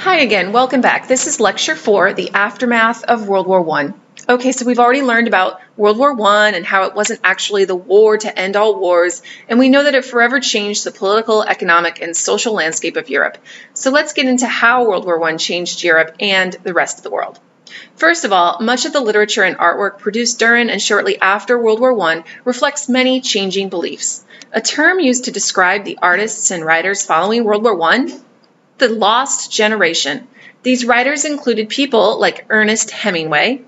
Hi again, welcome back. This is Lecture 4, The Aftermath of World War I. Okay, so we've already learned about World War I and how it wasn't actually the war to end all wars, and we know that it forever changed the political, economic, and social landscape of Europe. So let's get into how World War I changed Europe and the rest of the world. First of all, much of the literature and artwork produced during and shortly after World War I reflects many changing beliefs. A term used to describe the artists and writers following World War I: the lost generation. These writers included people like Ernest Hemingway,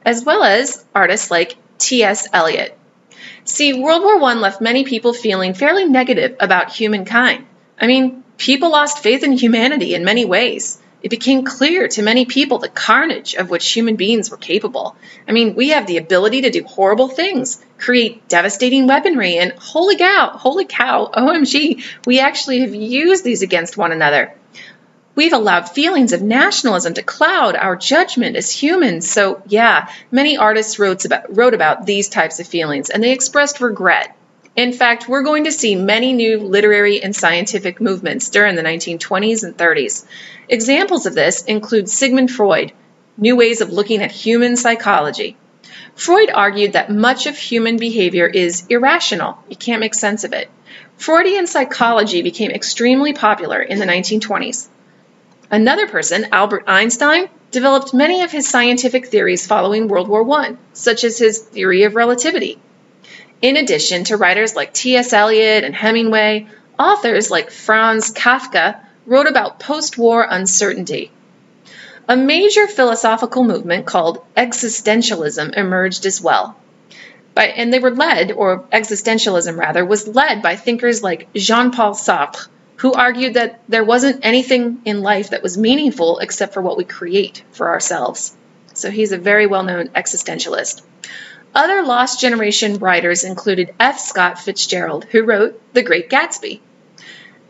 as well as artists like T.S. Eliot. See, World War I left many people feeling fairly negative about humankind. People lost faith in humanity in many ways. It became clear to many people the carnage of which human beings were capable. We have the ability to do horrible things, create devastating weaponry, and holy cow, OMG, we actually have used these against one another. We've allowed feelings of nationalism to cloud our judgment as humans. So yeah, many artists wrote about these types of feelings, and they expressed regret. In fact, we're going to see many new literary and scientific movements during the 1920s and 30s. Examples of this include Sigmund Freud, new ways of looking at human psychology. Freud argued that much of human behavior is irrational. You can't make sense of it. Freudian psychology became extremely popular in the 1920s. Another person, Albert Einstein, developed many of his scientific theories following World War I, such as his theory of relativity. In addition to writers like T.S. Eliot and Hemingway, authors like Franz Kafka wrote about post-war uncertainty. A major philosophical movement called existentialism emerged as well. Existentialism was led by thinkers like Jean-Paul Sartre, who argued that there wasn't anything in life that was meaningful except for what we create for ourselves. So he's a very well-known existentialist. Other lost generation writers included F. Scott Fitzgerald, who wrote The Great Gatsby.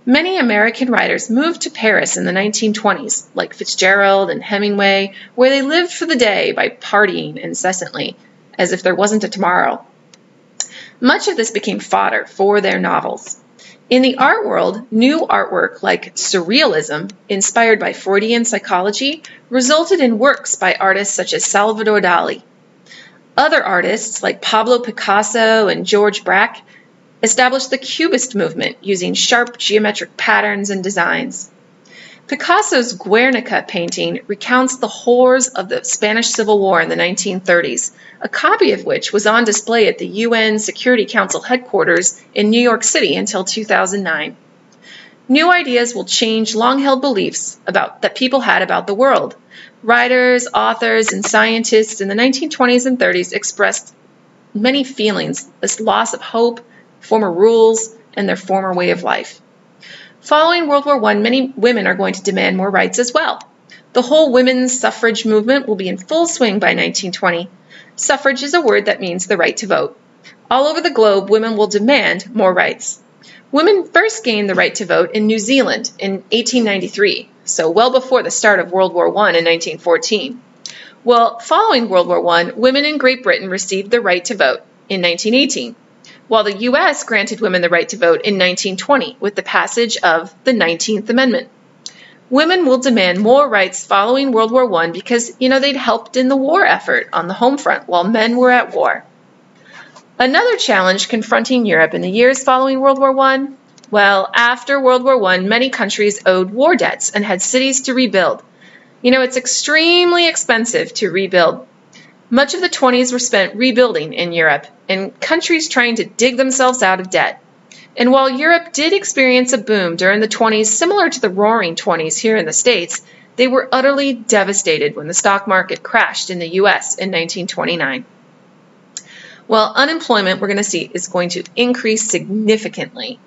Many American writers moved to Paris in the 1920s, like Fitzgerald and Hemingway, where they lived for the day by partying incessantly, as if there wasn't a tomorrow. Much of this became fodder for their novels. In the art world, new artwork like surrealism, inspired by Freudian psychology, resulted in works by artists such as Salvador Dali. Other artists like Pablo Picasso and George Braque established the Cubist movement using sharp geometric patterns and designs. Picasso's Guernica painting recounts the horrors of the Spanish Civil War in the 1930s, a copy of which was on display at the UN Security Council headquarters in New York City until 2009. New ideas will change long-held beliefs that people had about the world. Writers, authors, and scientists in the 1920s and 30s expressed many feelings, this loss of hope, former rules, and their former way of life. Following World War I, many women are going to demand more rights as well. The whole women's suffrage movement will be in full swing by 1920. Suffrage is a word that means the right to vote. All over the globe, women will demand more rights. Women first gained the right to vote in New Zealand in 1893, so well before the start of World War I in 1914. Well, following World War I, women in Great Britain received the right to vote in 1918. While the U.S. granted women the right to vote in 1920 with the passage of the 19th Amendment. Women will demand more rights following World War I because, they'd helped in the war effort on the home front while men were at war. Another challenge confronting Europe in the years following World War I? Well, after World War I, many countries owed war debts and had cities to rebuild. It's extremely expensive to rebuild. Much of the 20s were spent rebuilding in Europe and countries trying to dig themselves out of debt. And while Europe did experience a boom during the 20s similar to the roaring 20s here in the States, they were utterly devastated when the stock market crashed in the U.S. in 1929. Well, unemployment, we're going to see, is going to increase significantly.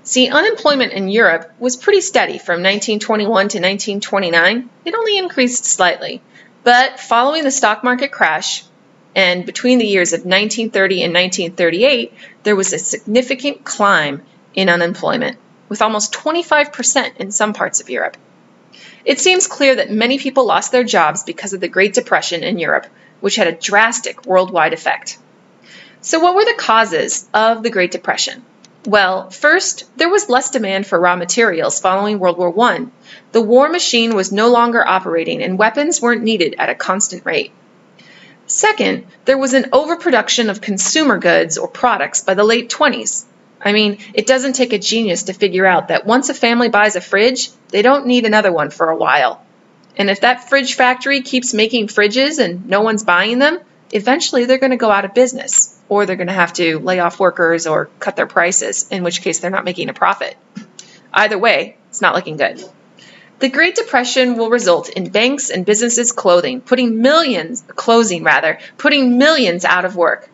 See, unemployment in Europe was pretty steady from 1921 to 1929. It only increased slightly. But following the stock market crash, and between the years of 1930 and 1938, there was a significant climb in unemployment, with almost 25% in some parts of Europe. It seems clear that many people lost their jobs because of the Great Depression in Europe, which had a drastic worldwide effect. So what were the causes of the Great Depression? Well, first, there was less demand for raw materials following World War I. The war machine was no longer operating and weapons weren't needed at a constant rate. Second, there was an overproduction of consumer goods or products by the late 20s. I mean, it doesn't take a genius to figure out that once a family buys a fridge, they don't need another one for a while. And if that fridge factory keeps making fridges and no one's buying them, eventually they're going to go out of business, or they're going to have to lay off workers or cut their prices, in which case they're not making a profit. Either way, it's not looking good. The Great Depression will result in banks and businesses putting millions out of work.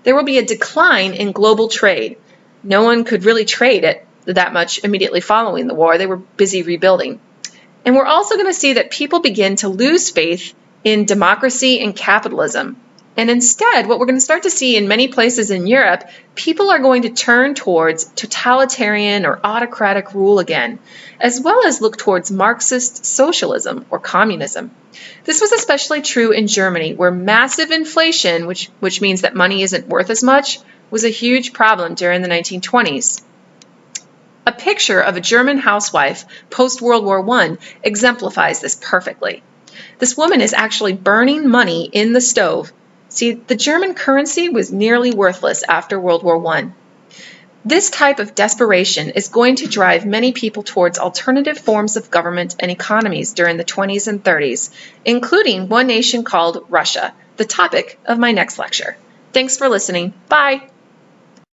There will be a decline in global trade. No one could really trade it that much immediately following the war. They were busy rebuilding. And we're also going to see that people begin to lose faith in democracy and capitalism. And instead, what we're going to start to see in many places in Europe, people are going to turn towards totalitarian or autocratic rule again, as well as look towards Marxist socialism or communism. This was especially true in Germany, where massive inflation, which means that money isn't worth as much, was a huge problem during the 1920s. A picture of a German housewife post-World War I exemplifies this perfectly. This woman is actually burning money in the stove. See, the German currency was nearly worthless after World War I. This type of desperation is going to drive many people towards alternative forms of government and economies during the 20s and 30s, including one nation called Russia, the topic of my next lecture. Thanks for listening. Bye!